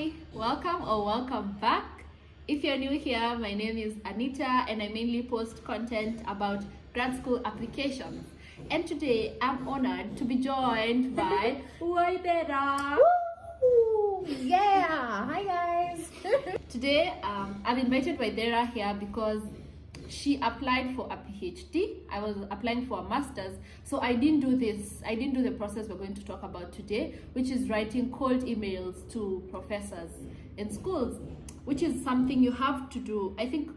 Hi, welcome or welcome back. If you're new here, my name is Anita and I mainly post content about grad school applications. And today I'm honored to be joined by Waithera. Yeah, hi guys. Today I've invited Waithera here because she applied for a PhD. I was applying for a master's, so I didn't do the process we're going to talk about today, which is writing cold emails to professors in schools, which is something you have to do. I think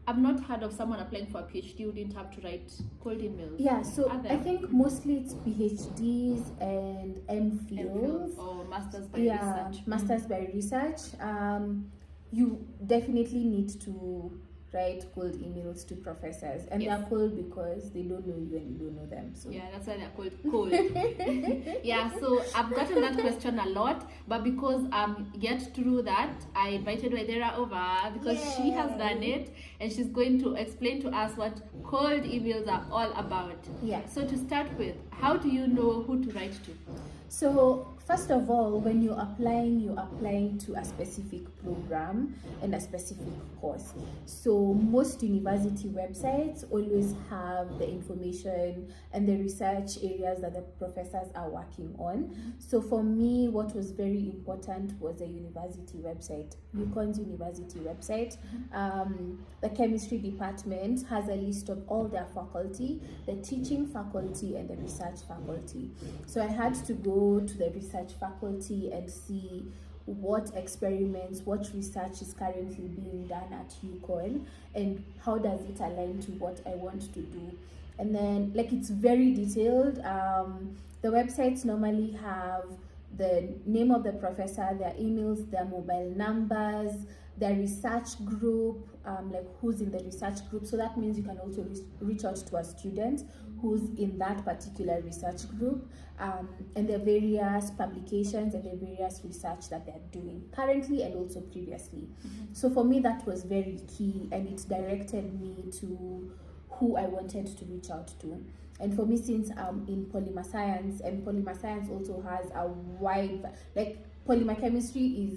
I've not heard of someone applying for a PhD who didn't have to write cold emails. Yeah, so I think mostly it's PhDs and MPhils or masters by research. Masters by research. You definitely need to write cold emails to professors, and Yes. they're cold because they don't know you and you don't know them. So yeah, that's why they're called cold. Yeah, so I've gotten that question a lot, but because I'm yet through that, I invited Waithera over because she has done it and she's going to explain to us what cold emails are all about. Yeah. So to start with, how do you know who to write to? So first of all, when you're applying to a specific program and a specific course. So most university websites always have the information and the research areas that the professors are working on. So for me, what was very important was a university website, UConn's university website. The chemistry department has a list of all their faculty, the teaching faculty and the research faculty. So I had to go to the research faculty and see what experiments, what research is currently being done at UConn and how does it align to what I want to do. And then it's very detailed. The websites normally have the name of the professor, their emails, their mobile numbers, their research group, who's in the research group. So that means you can also reach out to a student who's in that particular research group, and the various publications and the various research that they're doing currently and also previously. So for me, that was very key, and it directed me to who I wanted to reach out to. And for me, since I'm in polymer science, and polymer science also has a wide, polymer chemistry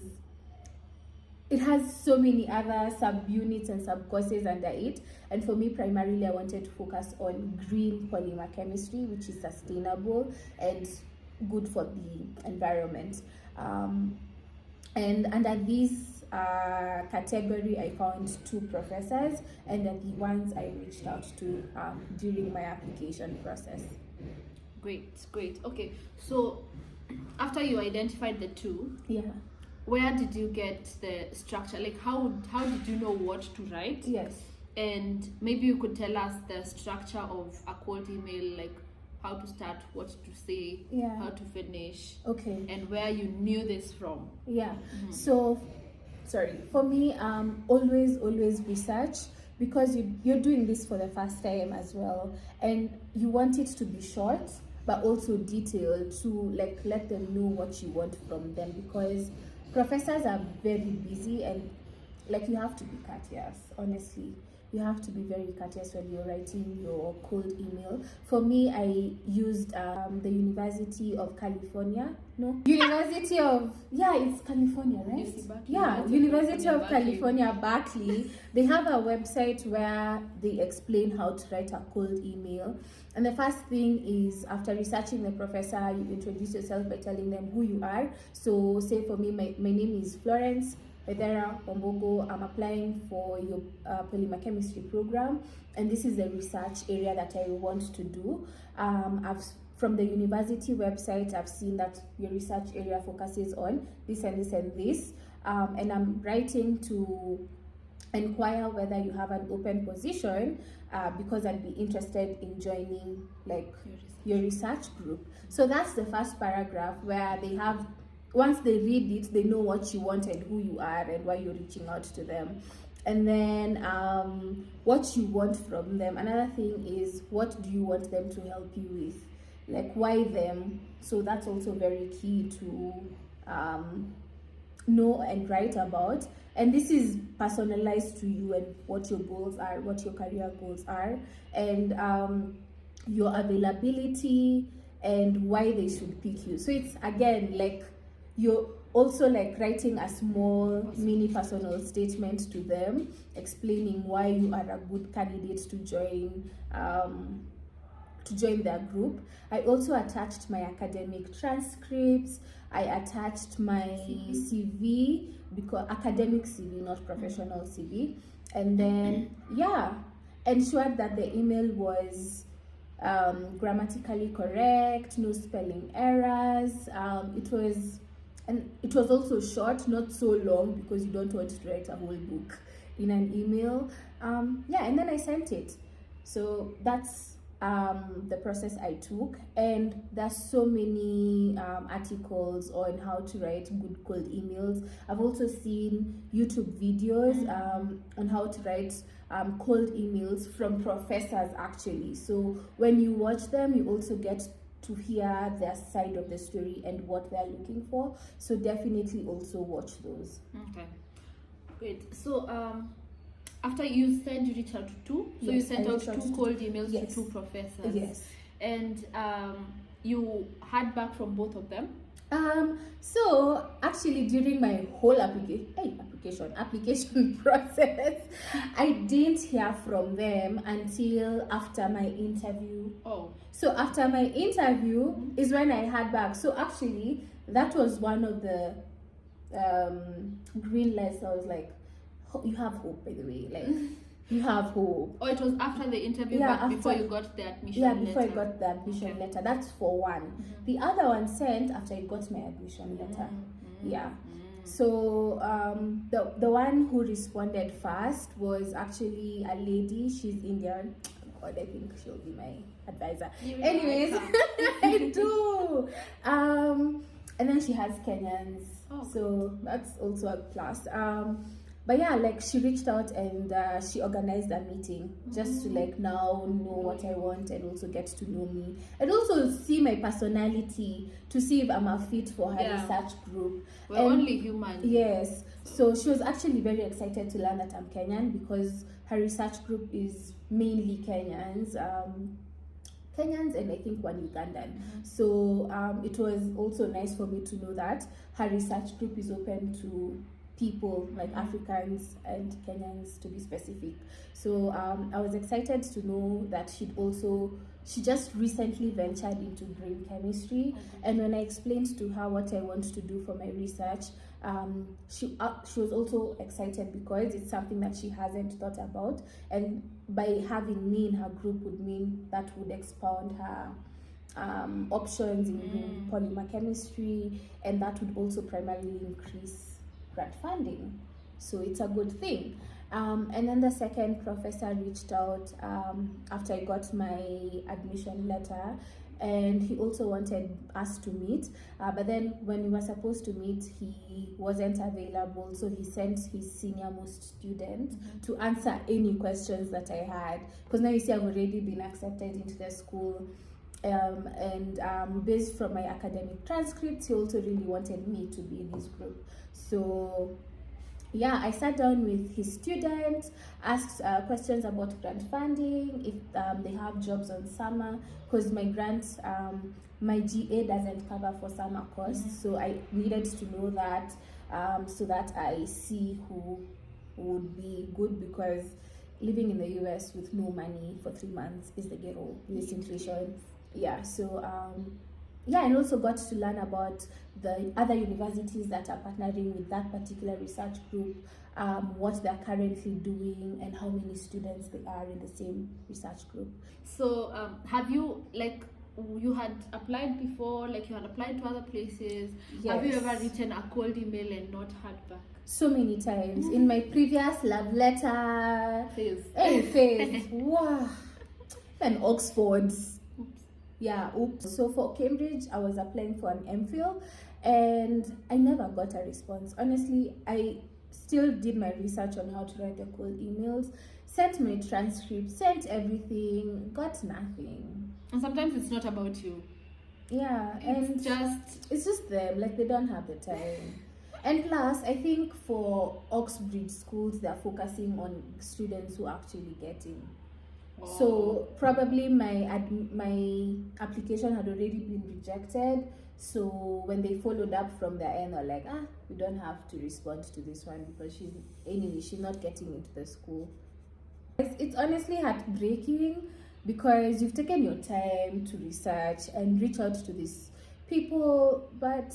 it has so many other subunits and sub-courses under it. And for me, primarily, I wanted to focus on green polymer chemistry, which is sustainable and good for the environment. And under this category, I found 2 professors, and they're the ones I reached out to during my application process. Great. Okay, so after you identified the 2, where did you get the structure? How did you know what to write? Yes. And maybe you could tell us the structure of a cold email, how to start, what to say, how to finish. Okay. And where you knew this from. Yeah. So, for me, always research, because you're doing this for the first time as well, and you want it to be short but also detailed to let them know what you want from them, because professors are very busy and you have to be courteous. Honestly, you have to be very courteous when you're writing your cold email. For me, I used the University of California. It's California, right? University of California, Berkeley. They have a website where they explain how to write a cold email. And the first thing is, after researching the professor, you introduce yourself by telling them who you are. So say for me, my name is Florence Waithera Ombogo. I'm applying for your polymer chemistry program, and this is the research area that I want to do. From the university website, I've seen that your research area focuses on this and this and this, and I'm writing to inquire whether you have an open position, because I'd be interested in joining your research group. So that's the first paragraph, where they have, once they read it, they know what you want and who you are and why you're reaching out to them. And then what you want from them. Another thing is, what do you want them to help you with? Why them? So that's also very key to know and write about. And this is personalized to you and what your goals are, what your career goals are, and your availability and why they should pick you. So it's again your also like writing a small mini personal statement to them, explaining why you are a good candidate to join their group. I also attached my academic transcripts. I attached my CV, because academic CV, not professional CV. And then, yeah, ensured that the email was grammatically correct, no spelling errors. It was also short, not so long, because you don't want to write a whole book in an email. And then I sent it. So that's the process I took. And there's so many articles on how to write good cold emails. I've also seen YouTube videos on how to write cold emails from professors, actually. So when you watch them, you also get to hear their side of the story and what they're looking for. So definitely also watch those. Okay, great. So after you reached out to two, so you sent out two cold emails to two professors. Yes. And you heard back from both of them? So actually during my whole application process, I didn't hear from them until after my interview. Oh. So after my interview is when I heard back. So actually that was one of the green lights. I was like, you have hope, by the way, like you have hope. Oh, it was after the interview, but before you got the admission letter? Yeah, before I got the admission letter. That's for one. The other one sent after I got my admission letter. Yeah. So the one who responded first was actually a lady. She's Indian. God, I think she'll be my advisor. Anyways, I do. And then she has Kenyans. Oh. So that's also a plus. But yeah, like she reached out and she organized a meeting just to like now know what I want and also get to know me and also see my personality to see if I'm a fit for her research group. We're only human. Yes. So she was actually very excited to learn that I'm Kenyan because her research group is mainly Kenyans. Kenyans and I think one Ugandan. So it was also nice for me to know that her research group is open to people like Africans and Kenyans, to be specific. So I was excited to know that she just recently ventured into green chemistry. And when I explained to her what I want to do for my research, she was also excited because it's something that she hasn't thought about, and by having me in her group would mean that would expound her options in polymer chemistry, and that would also primarily increase grad funding. So it's a good thing. And then the second professor reached out after I got my admission letter, and he also wanted us to meet, but then when we were supposed to meet, he wasn't available, so he sent his senior most student to answer any questions that I had, because now you see I've already been accepted into the school. And based from my academic transcripts, he also really wanted me to be in his group. So yeah, I sat down with his students, asked questions about grant funding, if they have jobs on summer, because my grant, my GA doesn't cover for summer costs, so I needed to know that so that I see who would be good, because living in the US with no money for 3 months is the ghetto with this inflation. Yeah, so and also got to learn about the other universities that are partnering with that particular research group, what they're currently doing, and how many students they are in the same research group. So have you, like, you had applied before, like you had applied to other places? Yes. Have you ever written a cold email and not heard back? So many times. In my previous love letter phase. Wow. And Oxford. Yeah, oops. So for Cambridge, I was applying for an MPhil and I never got a response. Honestly, I still did my research on how to write the cold emails, sent my transcript, sent everything, got nothing. And sometimes it's not about you. Yeah, it's just them, like they don't have the time. And plus, I think for Oxbridge schools, they're focusing on students who actually get in. Oh. So probably my application had already been rejected, So when they followed up from their end, they're like, we don't have to respond to this one because she's not getting into the school. It's honestly heartbreaking because you've taken your time to research and reach out to these people, but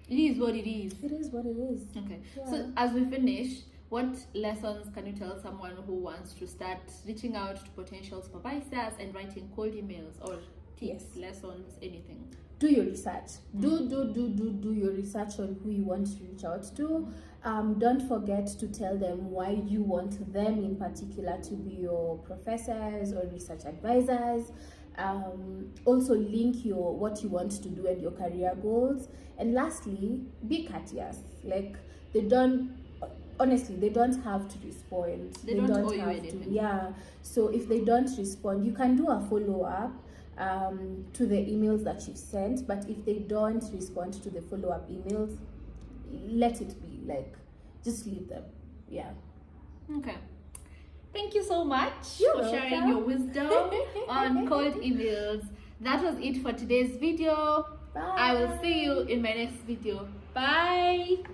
it is what it is. It is what it is. Okay. Yeah. So as we finish, what lessons can you tell someone who wants to start reaching out to potential supervisors and writing cold emails or tips, lessons, anything? Do your research. Do your research on who you want to reach out to. Don't forget to tell them why you want them in particular to be your professors or research advisors. Also link what you want to do and your career goals. And lastly, be courteous. Like they don't have to respond. They don't owe you anything. Yeah. So if they don't respond, you can do a follow-up to the emails that you've sent, but if they don't respond to the follow-up emails, let it be. Like, just leave them. Yeah. Okay. Thank you so much You're for welcome. sharing your wisdom on cold emails. That was it for today's video. Bye. I will see you in my next video. Bye.